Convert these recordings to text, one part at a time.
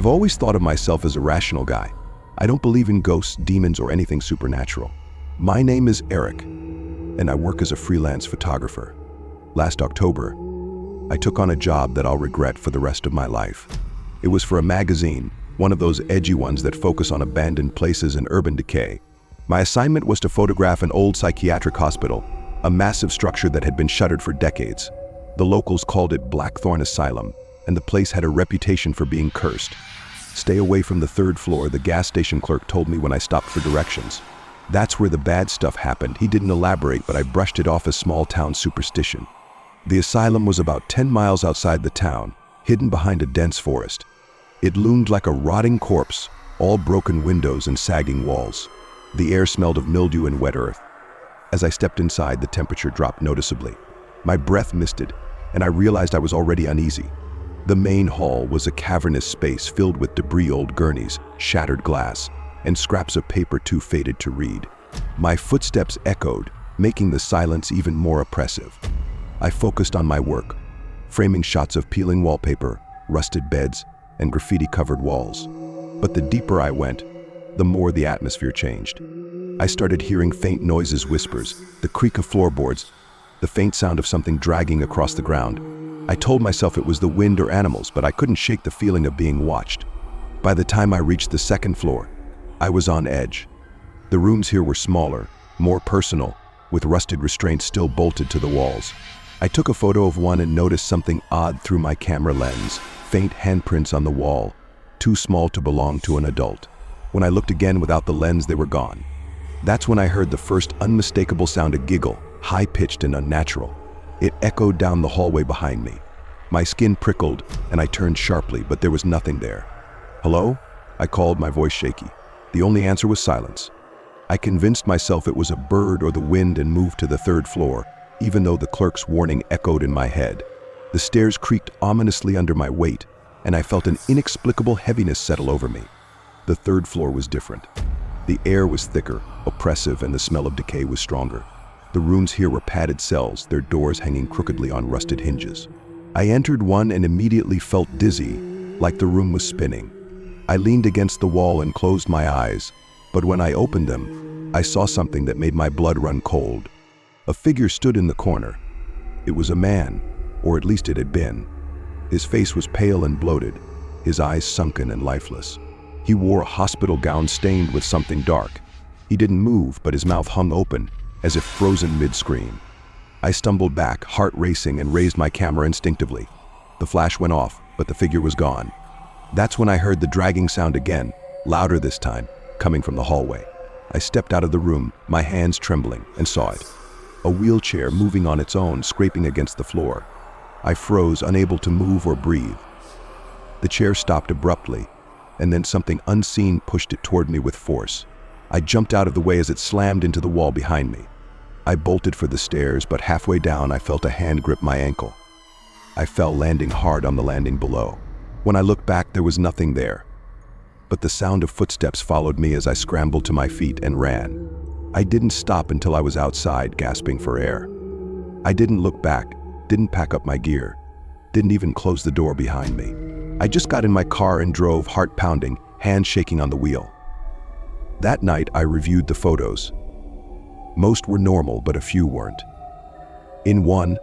I've always thought of myself as a rational guy. I don't believe in ghosts, demons, or anything supernatural. My name is Eric, and I work as a freelance photographer. Last October, I took on a job that I'll regret for the rest of my life. It was for a magazine, one of those edgy ones that focus on abandoned places and urban decay. My assignment was to photograph an old psychiatric hospital, a massive structure that had been shuttered for decades. The locals called it Blackthorn Asylum, and the place had a reputation for being cursed. Stay away from the third floor, the gas station clerk told me when I stopped for directions. That's where the bad stuff happened. He didn't elaborate, but I brushed it off as small-town superstition. The asylum was about 10 miles outside the town, hidden behind a dense forest. It loomed like a rotting corpse, all broken windows and sagging walls. The air smelled of mildew and wet earth. As I stepped inside, the temperature dropped noticeably. My breath misted, and I realized I was already uneasy. The main hall was a cavernous space filled with debris, old gurneys, shattered glass, and scraps of paper too faded to read. My footsteps echoed, making the silence even more oppressive. I focused on my work, framing shots of peeling wallpaper, rusted beds, and graffiti-covered walls. But the deeper I went, the more the atmosphere changed. I started hearing faint noises, whispers, the creak of floorboards, the faint sound of something dragging across the ground. I told myself it was the wind or animals, but I couldn't shake the feeling of being watched. By the time I reached the second floor, I was on edge. The rooms here were smaller, more personal, with rusted restraints still bolted to the walls. I took a photo of one and noticed something odd through my camera lens, faint handprints on the wall, too small to belong to an adult. When I looked again without the lens, they were gone. That's when I heard the first unmistakable sound, a giggle, high-pitched and unnatural. It echoed down the hallway behind me. My skin prickled, and I turned sharply, but there was nothing there. "Hello?" I called, my voice shaky. The only answer was silence. I convinced myself it was a bird or the wind and moved to the third floor, even though the clerk's warning echoed in my head. The stairs creaked ominously under my weight, and I felt an inexplicable heaviness settle over me. The third floor was different. The air was thicker, oppressive, and the smell of decay was stronger. The rooms here were padded cells, their doors hanging crookedly on rusted hinges. I entered one and immediately felt dizzy, like the room was spinning. I leaned against the wall and closed my eyes, but when I opened them, I saw something that made my blood run cold. A figure stood in the corner. It was a man, or at least it had been. His face was pale and bloated, his eyes sunken and lifeless. He wore a hospital gown stained with something dark. He didn't move, but his mouth hung open, as if frozen mid-scream. I stumbled back, heart racing, and raised my camera instinctively. The flash went off, but the figure was gone. That's when I heard the dragging sound again, louder this time, coming from the hallway. I stepped out of the room, my hands trembling, and saw it. A wheelchair moving on its own, scraping against the floor. I froze, unable to move or breathe. The chair stopped abruptly, and then something unseen pushed it toward me with force. I jumped out of the way as it slammed into the wall behind me. I bolted for the stairs, but halfway down I felt a hand grip my ankle. I fell, landing hard on the landing below. When I looked back, there was nothing there. But the sound of footsteps followed me as I scrambled to my feet and ran. I didn't stop until I was outside, gasping for air. I didn't look back, didn't pack up my gear, didn't even close the door behind me. I just got in my car and drove, heart pounding, hands shaking on the wheel. That night, I reviewed the photos. Most were normal, but a few weren't. In one,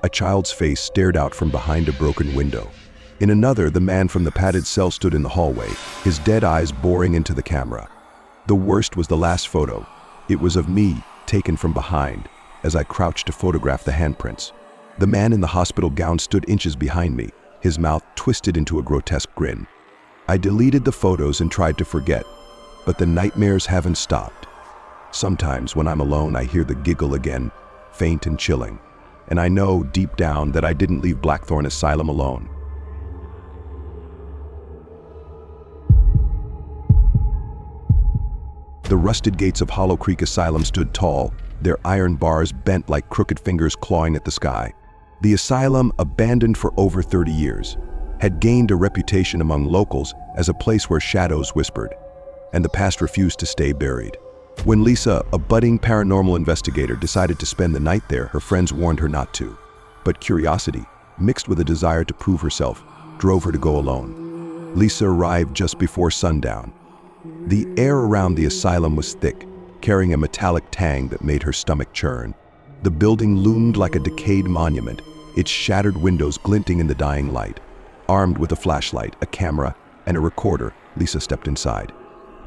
a child's face stared out from behind a broken window. In another, the man from the padded cell stood in the hallway, his dead eyes boring into the camera. The worst was the last photo. It was of me, taken from behind, as I crouched to photograph the handprints. The man in the hospital gown stood inches behind me, his mouth twisted into a grotesque grin. I deleted the photos and tried to forget, but the nightmares haven't stopped. Sometimes when I'm alone, I hear the giggle again, faint and chilling, and I know deep down that I didn't leave Blackthorn Asylum alone. The rusted gates of Hollow Creek Asylum stood tall, their iron bars bent like crooked fingers clawing at the sky. The asylum, abandoned for over 30 years, had gained a reputation among locals as a place where shadows whispered, and the past refused to stay buried. When Lisa, a budding paranormal investigator, decided to spend the night there, her friends warned her not to. But curiosity, mixed with a desire to prove herself, drove her to go alone. Lisa arrived just before sundown. The air around the asylum was thick, carrying a metallic tang that made her stomach churn. The building loomed like a decayed monument, its shattered windows glinting in the dying light. Armed with a flashlight, a camera, and a recorder, Lisa stepped inside.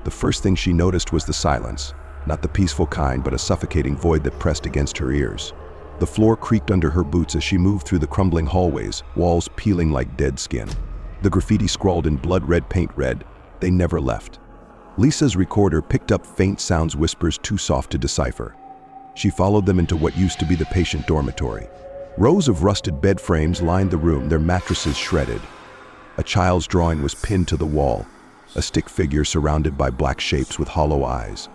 The first thing she noticed was the silence, not the peaceful kind, but a suffocating void that pressed against her ears. The floor creaked under her boots as she moved through the crumbling hallways, walls peeling like dead skin. The graffiti scrawled in blood-red paint read, "They never left." Lisa's recorder picked up faint sounds, whispers too soft to decipher. She followed them into what used to be the patient dormitory. Rows of rusted bed frames lined the room, their mattresses shredded. A child's drawing was pinned to the wall, a stick figure surrounded by black shapes with hollow eyes.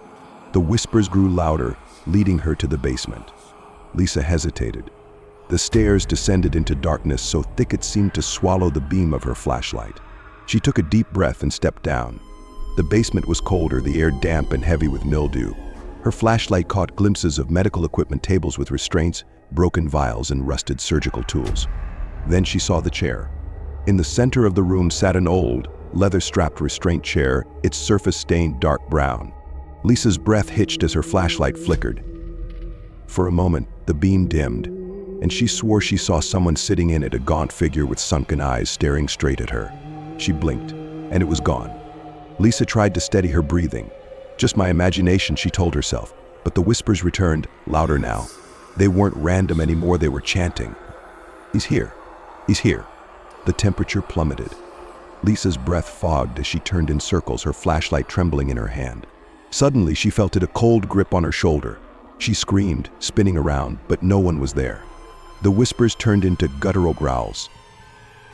The whispers grew louder, leading her to the basement. Lisa hesitated. The stairs descended into darkness so thick it seemed to swallow the beam of her flashlight. She took a deep breath and stepped down. The basement was colder, the air damp and heavy with mildew. Her flashlight caught glimpses of medical equipment, tables with restraints, broken vials, and rusted surgical tools. Then she saw the chair. In the center of the room sat an old, leather-strapped restraint chair, its surface stained dark brown. Lisa's breath hitched as her flashlight flickered. For a moment, the beam dimmed, and she swore she saw someone sitting in it, a gaunt figure with sunken eyes staring straight at her. She blinked, and it was gone. Lisa tried to steady her breathing. Just my imagination, she told herself, but the whispers returned, louder now. They weren't random anymore, they were chanting. "He's here. He's here." The temperature plummeted. Lisa's breath fogged as she turned in circles, her flashlight trembling in her hand. Suddenly, she felt a cold grip on her shoulder. She screamed, spinning around, but no one was there. The whispers turned into guttural growls.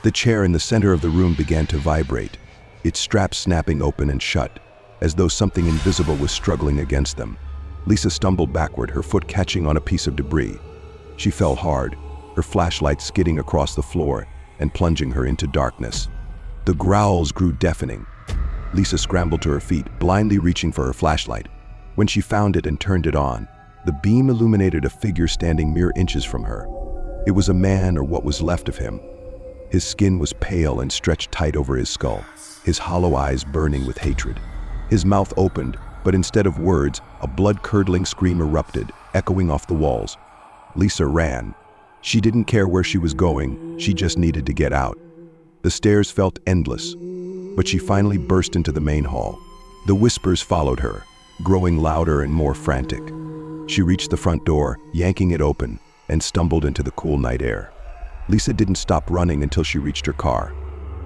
The chair in the center of the room began to vibrate, its straps snapping open and shut, as though something invisible was struggling against them. Lisa stumbled backward, her foot catching on a piece of debris. She fell hard, her flashlight skidding across the floor and plunging her into darkness. The growls grew deafening. Lisa scrambled to her feet, blindly reaching for her flashlight. When she found it and turned it on, the beam illuminated a figure standing mere inches from her. It was a man, or what was left of him. His skin was pale and stretched tight over his skull, his hollow eyes burning with hatred. His mouth opened, but instead of words, a blood-curdling scream erupted, echoing off the walls. Lisa ran. She didn't care where she was going, she just needed to get out. The stairs felt endless, but she finally burst into the main hall. The whispers followed her, growing louder and more frantic. She reached the front door, yanking it open, and stumbled into the cool night air. Lisa didn't stop running until she reached her car.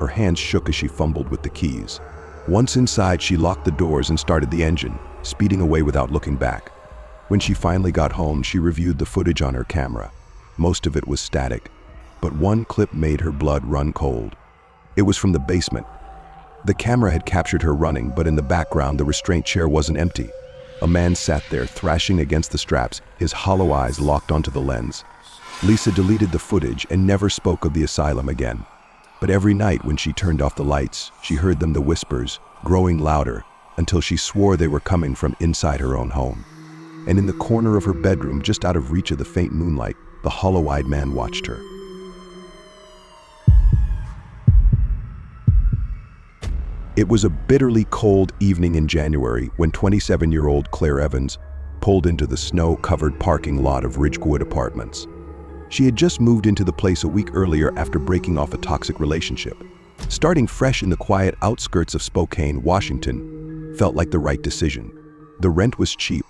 Her hands shook as she fumbled with the keys. Once inside, she locked the doors and started the engine, speeding away without looking back. When she finally got home, she reviewed the footage on her camera. Most of it was static, but one clip made her blood run cold. It was from the basement. The camera had captured her running, but in the background, the restraint chair wasn't empty. A man sat there, thrashing against the straps, his hollow eyes locked onto the lens. Lisa deleted the footage and never spoke of the asylum again. But every night when she turned off the lights, she heard them, the whispers, growing louder, until she swore they were coming from inside her own home. And in the corner of her bedroom, just out of reach of the faint moonlight, the hollow-eyed man watched her. It was a bitterly cold evening in January when 27-year-old Claire Evans pulled into the snow-covered parking lot of Ridgewood Apartments. She had just moved into the place a week earlier after breaking off a toxic relationship. Starting fresh in the quiet outskirts of Spokane, Washington, felt like the right decision. The rent was cheap,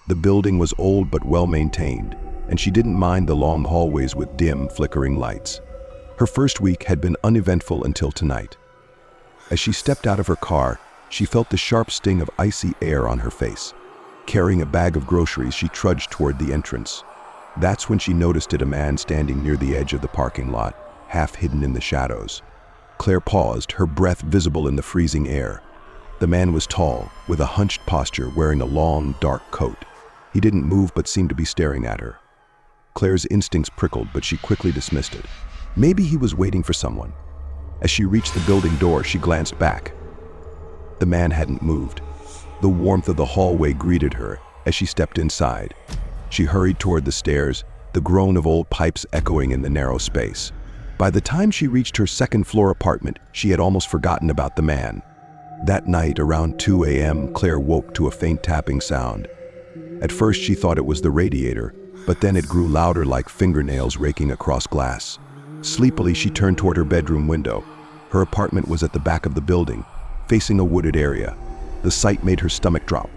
the building was old but well-maintained, and she didn't mind the long hallways with dim, flickering lights. Her first week had been uneventful until tonight. As she stepped out of her car, she felt the sharp sting of icy air on her face. Carrying a bag of groceries, she trudged toward the entrance. That's when she noticed a man standing near the edge of the parking lot, half hidden in the shadows. Claire paused, her breath visible in the freezing air. The man was tall, with a hunched posture, wearing a long, dark coat. He didn't move but seemed to be staring at her. Claire's instincts prickled, but she quickly dismissed it. Maybe he was waiting for someone. As she reached the building door, she glanced back. The man hadn't moved. The warmth of the hallway greeted her as she stepped inside. She hurried toward the stairs, the groan of old pipes echoing in the narrow space. By the time she reached her second-floor apartment, she had almost forgotten about the man. That night, around 2 a.m., Claire woke to a faint tapping sound. At first, she thought it was the radiator, but then it grew louder, like fingernails raking across glass. Sleepily, she turned toward her bedroom window. Her apartment was at the back of the building, facing a wooded area. The sight made her stomach drop.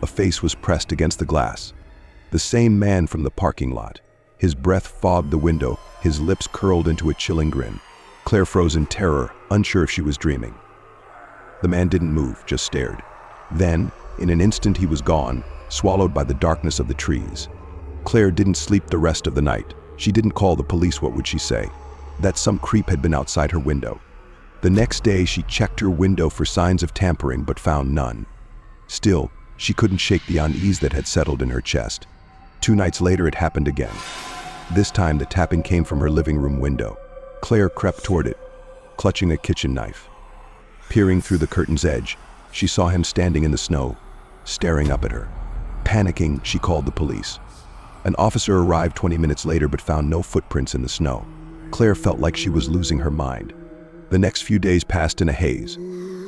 A face was pressed against the glass. The same man from the parking lot. His breath fogged the window, his lips curled into a chilling grin. Claire froze in terror, unsure if she was dreaming. The man didn't move, just stared. Then, in an instant, he was gone, swallowed by the darkness of the trees. Claire didn't sleep the rest of the night. She didn't call the police. What would she say? That some creep had been outside her window. The next day, she checked her window for signs of tampering but found none. Still, she couldn't shake the unease that had settled in her chest. 2 nights later, it happened again. This time, the tapping came from her living room window. Claire crept toward it, clutching a kitchen knife. Peering through the curtain's edge, she saw him standing in the snow, staring up at her. Panicking, she called the police. An officer arrived 20 minutes later but found no footprints in the snow. Claire felt like she was losing her mind. The next few days passed in a haze.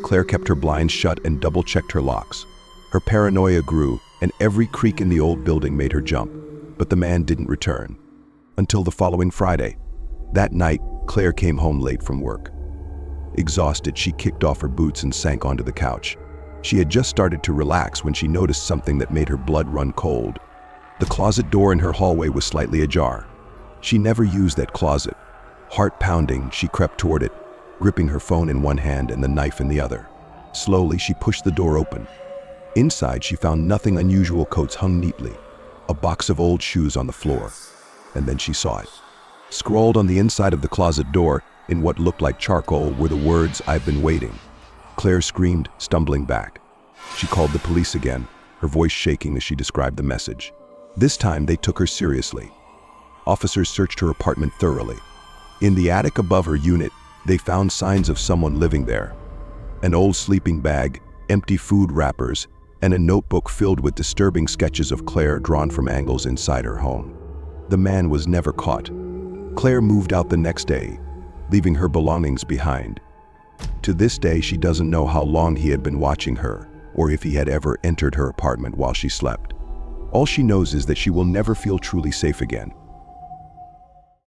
Claire kept her blinds shut and double-checked her locks. Her paranoia grew, and every creak in the old building made her jump. But the man didn't return. Until the following Friday. That night, Claire came home late from work. Exhausted, she kicked off her boots and sank onto the couch. She had just started to relax when she noticed something that made her blood run cold. The closet door in her hallway was slightly ajar. She never used that closet. Heart pounding, she crept toward it, gripping her phone in one hand and the knife in the other. Slowly, she pushed the door open. Inside, she found nothing unusual. Coats hung neatly, a box of old shoes on the floor. And then she saw it. Scrawled on the inside of the closet door, in what looked like charcoal, were the words, "I've been waiting." Claire screamed, stumbling back. She called the police again, her voice shaking as she described the message. This time, they took her seriously. Officers searched her apartment thoroughly. In the attic above her unit, they found signs of someone living there. An old sleeping bag, empty food wrappers, and a notebook filled with disturbing sketches of Claire drawn from angles inside her home. The man was never caught. Claire moved out the next day, leaving her belongings behind. To this day, she doesn't know how long he had been watching her, or if he had ever entered her apartment while she slept. All she knows is that she will never feel truly safe again.